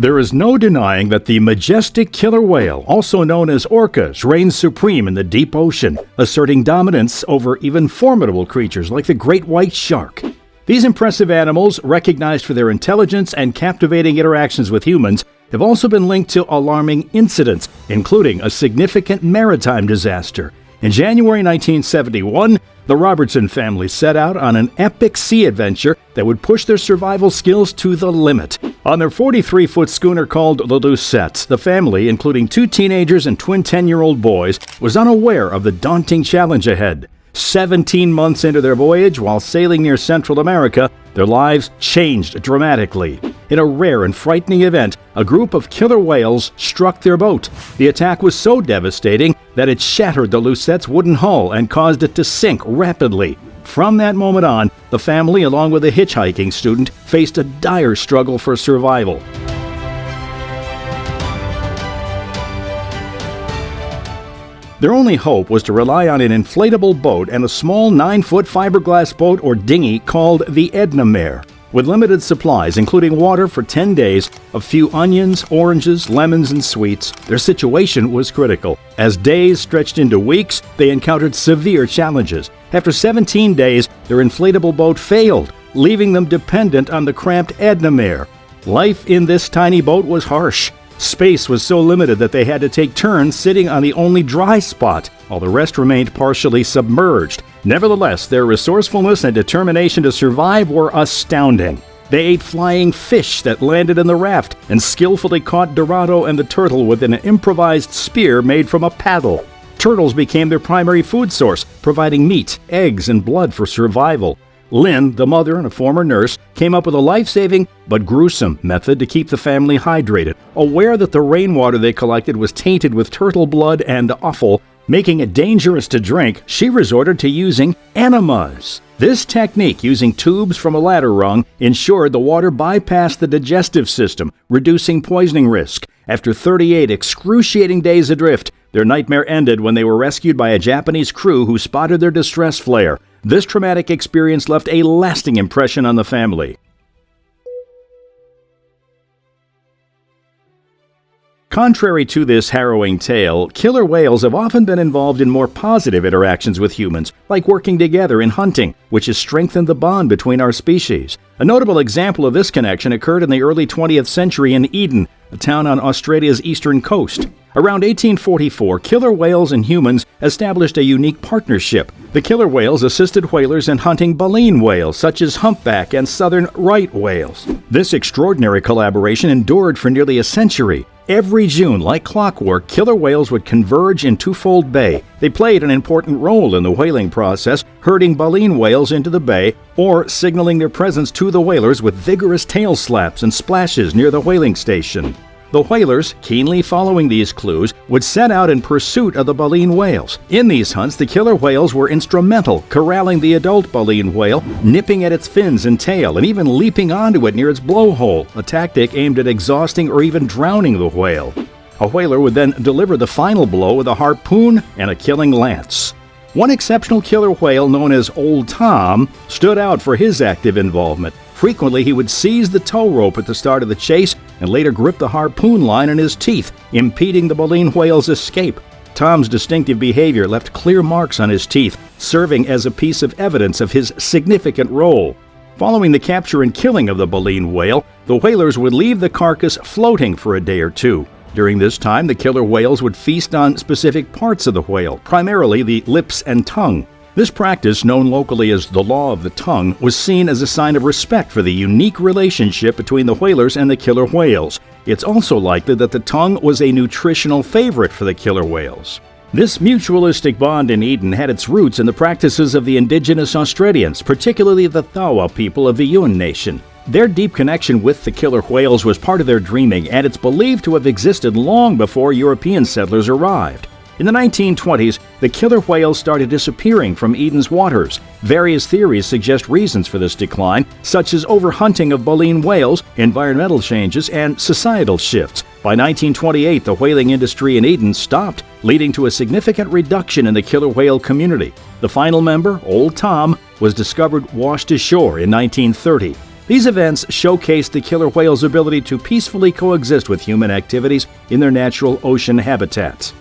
There is no denying that the majestic killer whale, also known as orcas, reigns supreme in the deep ocean, asserting dominance over even formidable creatures like the great white shark. These impressive animals, recognized for their intelligence and captivating interactions with humans, have also been linked to alarming incidents, including a significant maritime disaster. In January 1971, the Robertson family set out on an epic sea adventure that would push their survival skills to the limit. On their 43-foot schooner called the Lucette, the family, including 2 teenagers and twin 10-year-old boys, was unaware of the daunting challenge ahead. 17 months into their voyage, while sailing near Central America, their lives changed dramatically. In a rare and frightening event, a group of killer whales struck their boat. The attack was so devastating that it shattered the Lucette's wooden hull and caused it to sink rapidly. From that moment on, the family, along with a hitchhiking student, faced a dire struggle for survival. Their only hope was to rely on an inflatable boat and a small 9-foot fiberglass boat or dinghy called the Edna Mare. With limited supplies, including water for 10 days, a few onions, oranges, lemons, and sweets, their situation was critical. As days stretched into weeks, they encountered severe challenges. After 17 days, their inflatable boat failed, leaving them dependent on the cramped Edna Mare. Life in this tiny boat was harsh. Space was so limited that they had to take turns sitting on the only dry spot, while the rest remained partially submerged. Nevertheless, their resourcefulness and determination to survive were astounding. They ate flying fish that landed in the raft and skillfully caught Dorado and the turtle with an improvised spear made from a paddle. Turtles became their primary food source, providing meat, eggs, and blood for survival. Lynn, the mother and a former nurse, came up with a life-saving but gruesome method to keep the family hydrated. Aware that the rainwater they collected was tainted with turtle blood and offal, making it dangerous to drink, she resorted to using enemas. This technique, using tubes from a ladder rung, ensured the water bypassed the digestive system, reducing poisoning risk. After 38 excruciating days adrift, their nightmare ended when they were rescued by a Japanese crew who spotted their distress flare. This traumatic experience left a lasting impression on the family. Contrary to this harrowing tale, killer whales have often been involved in more positive interactions with humans, like working together in hunting, which has strengthened the bond between our species. A notable example of this connection occurred in the early 20th century in Eden, a town on Australia's eastern coast. Around 1844, killer whales and humans established a unique partnership. The killer whales assisted whalers in hunting baleen whales, such as humpback and southern right whales. This extraordinary collaboration endured for nearly a century. Every June, like clockwork, killer whales would converge in Twofold Bay. They played an important role in the whaling process, herding baleen whales into the bay or signaling their presence to the whalers with vigorous tail slaps and splashes near the whaling station. The whalers, keenly following these clues, would set out in pursuit of the baleen whales. In these hunts, the killer whales were instrumental, corralling the adult baleen whale, nipping at its fins and tail, and even leaping onto it near its blowhole, a tactic aimed at exhausting or even drowning the whale. A whaler would then deliver the final blow with a harpoon and a killing lance. One exceptional killer whale, known as Old Tom, stood out for his active involvement. Frequently, he would seize the tow rope at the start of the chase and later grip the harpoon line in his teeth, impeding the baleen whale's escape. Tom's distinctive behavior left clear marks on his teeth, serving as a piece of evidence of his significant role. Following the capture and killing of the baleen whale, the whalers would leave the carcass floating for a day or two. During this time, the killer whales would feast on specific parts of the whale, primarily the lips and tongue. This practice, known locally as the law of the tongue, was seen as a sign of respect for the unique relationship between the whalers and the killer whales. It's also likely that the tongue was a nutritional favorite for the killer whales. This mutualistic bond in Eden had its roots in the practices of the indigenous Australians, particularly the Thawa people of the Yuin Nation. Their deep connection with the killer whales was part of their dreaming, and it's believed to have existed long before European settlers arrived. In the 1920s, the killer whales started disappearing from Eden's waters. Various theories suggest reasons for this decline, such as overhunting of baleen whales, environmental changes, and societal shifts. By 1928, the whaling industry in Eden stopped, leading to a significant reduction in the killer whale community. The final member, Old Tom, was discovered washed ashore in 1930. These events showcase the killer whale's ability to peacefully coexist with human activities in their natural ocean habitats.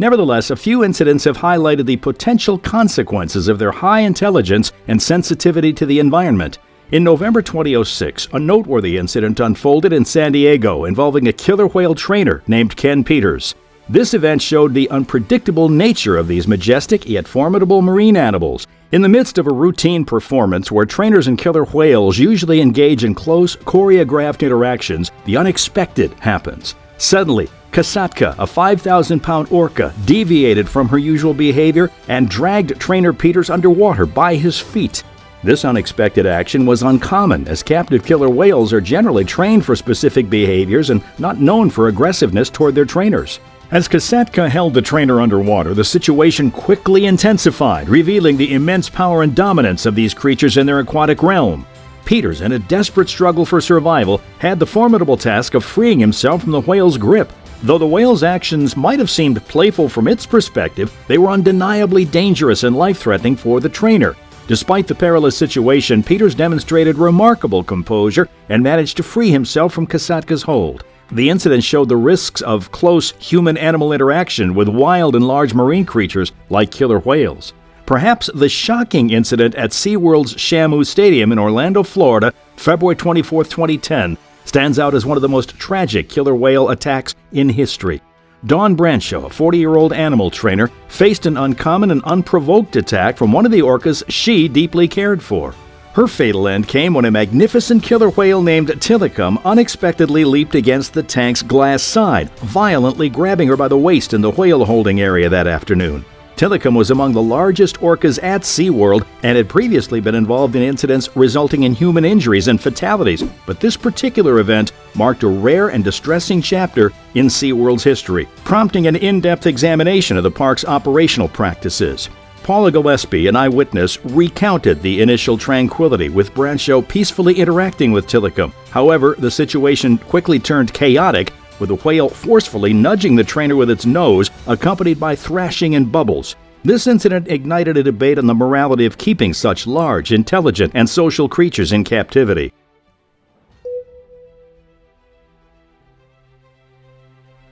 Nevertheless, a few incidents have highlighted the potential consequences of their high intelligence and sensitivity to the environment. In November 2006, a noteworthy incident unfolded in San Diego involving a killer whale trainer named Ken Peters. This event showed the unpredictable nature of these majestic yet formidable marine animals. In the midst of a routine performance where trainers and killer whales usually engage in close, choreographed interactions, the unexpected happens. Suddenly, Kasatka, a 5,000-pound orca, deviated from her usual behavior and dragged trainer Peters underwater by his feet. This unexpected action was uncommon, as captive killer whales are generally trained for specific behaviors and not known for aggressiveness toward their trainers. As Kasatka held the trainer underwater, the situation quickly intensified, revealing the immense power and dominance of these creatures in their aquatic realm. Peters, in a desperate struggle for survival, had the formidable task of freeing himself from the whale's grip. Though the whale's actions might have seemed playful from its perspective, they were undeniably dangerous and life-threatening for the trainer. Despite the perilous situation, Peters demonstrated remarkable composure and managed to free himself from Kasatka's hold. The incident showed the risks of close human-animal interaction with wild and large marine creatures like killer whales. Perhaps the shocking incident at SeaWorld's Shamu Stadium in Orlando, Florida, February 24, 2010, stands out as one of the most tragic killer whale attacks in history. Dawn Brancho, a 40-year-old animal trainer, faced an uncommon and unprovoked attack from one of the orcas she deeply cared for. Her fatal end came when a magnificent killer whale named Tilikum unexpectedly leaped against the tank's glass side, violently grabbing her by the waist in the whale holding area that afternoon. Tilikum was among the largest orcas at SeaWorld and had previously been involved in incidents resulting in human injuries and fatalities, but this particular event marked a rare and distressing chapter in SeaWorld's history, prompting an in-depth examination of the park's operational practices. Paula Gillespie, an eyewitness, recounted the initial tranquility, with Brancho peacefully interacting with Tilikum. However, the situation quickly turned chaotic, with the whale forcefully nudging the trainer with its nose, accompanied by thrashing and bubbles. This incident ignited a debate on the morality of keeping such large, intelligent, and social creatures in captivity.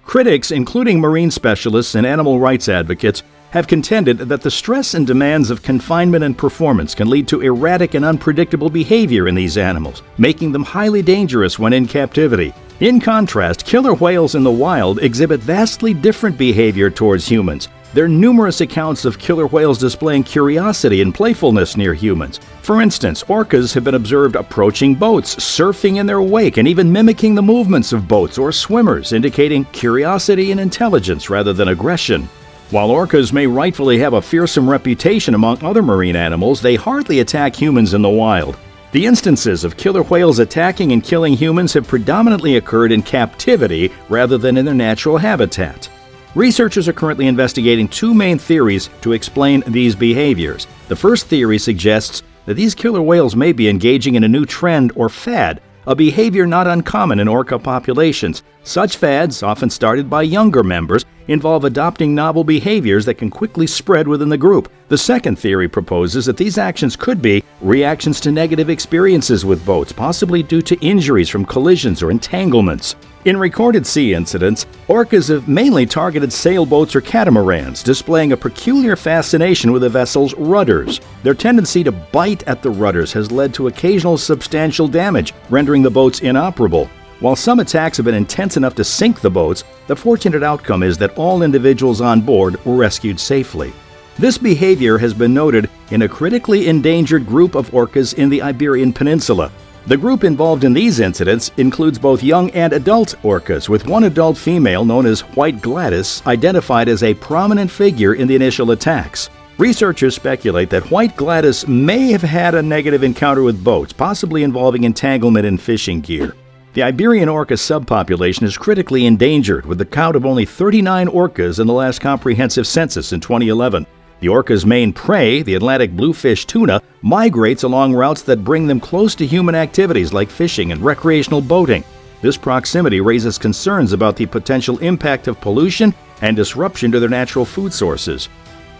Critics, including marine specialists and animal rights advocates, have contended that the stress and demands of confinement and performance can lead to erratic and unpredictable behavior in these animals, making them highly dangerous when in captivity. In contrast, killer whales in the wild exhibit vastly different behavior towards humans. There are numerous accounts of killer whales displaying curiosity and playfulness near humans. For instance, orcas have been observed approaching boats, surfing in their wake, and even mimicking the movements of boats or swimmers, indicating curiosity and intelligence rather than aggression. While orcas may rightfully have a fearsome reputation among other marine animals, they hardly attack humans in the wild. The instances of killer whales attacking and killing humans have predominantly occurred in captivity rather than in their natural habitat. Researchers are currently investigating two main theories to explain these behaviors. The first theory suggests that these killer whales may be engaging in a new trend or fad, a behavior not uncommon in orca populations. Such fads, often started by younger members, involve adopting novel behaviors that can quickly spread within the group. The second theory proposes that these actions could be reactions to negative experiences with boats, possibly due to injuries from collisions or entanglements. In recorded sea incidents, orcas have mainly targeted sailboats or catamarans, displaying a peculiar fascination with the vessel's rudders. Their tendency to bite at the rudders has led to occasional substantial damage, rendering the boats inoperable. While some attacks have been intense enough to sink the boats, the fortunate outcome is that all individuals on board were rescued safely. This behavior has been noted in a critically endangered group of orcas in the Iberian Peninsula. The group involved in these incidents includes both young and adult orcas, with one adult female known as White Gladys identified as a prominent figure in the initial attacks. Researchers speculate that White Gladys may have had a negative encounter with boats, possibly involving entanglement in fishing gear. The Iberian orca subpopulation is critically endangered, with a count of only 39 orcas in the last comprehensive census in 2011. The orca's main prey, the Atlantic bluefish tuna, migrates along routes that bring them close to human activities like fishing and recreational boating. This proximity raises concerns about the potential impact of pollution and disruption to their natural food sources.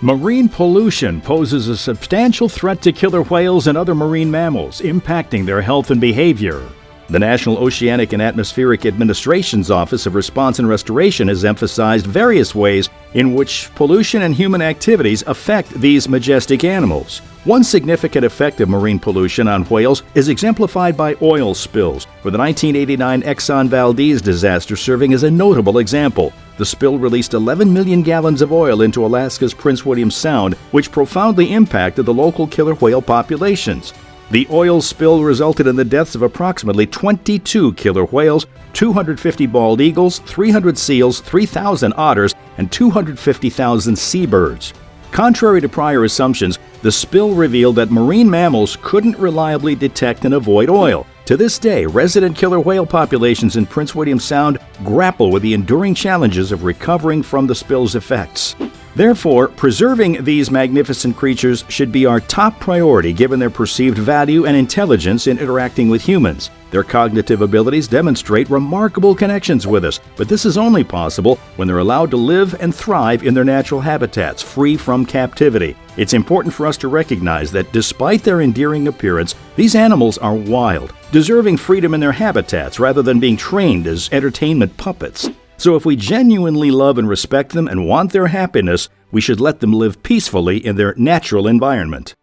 Marine pollution poses a substantial threat to killer whales and other marine mammals, impacting their health and behavior. The National Oceanic and Atmospheric Administration's Office of Response and Restoration has emphasized various ways in which pollution and human activities affect these majestic animals. One significant effect of marine pollution on whales is exemplified by oil spills, with the 1989 Exxon Valdez disaster serving as a notable example. The spill released 11 million gallons of oil into Alaska's Prince William Sound, which profoundly impacted the local killer whale populations. The oil spill resulted in the deaths of approximately 22 killer whales, 250 bald eagles, 300 seals, 3,000 otters, and 250,000 seabirds. Contrary to prior assumptions, the spill revealed that marine mammals couldn't reliably detect and avoid oil. To this day, resident killer whale populations in Prince William Sound grapple with the enduring challenges of recovering from the spill's effects. Therefore, preserving these magnificent creatures should be our top priority given their perceived value and intelligence in interacting with humans. Their cognitive abilities demonstrate remarkable connections with us, but this is only possible when they're allowed to live and thrive in their natural habitats, free from captivity. It's important for us to recognize that despite their endearing appearance, these animals are wild, deserving freedom in their habitats rather than being trained as entertainment puppets. So if we genuinely love and respect them and want their happiness, we should let them live peacefully in their natural environment.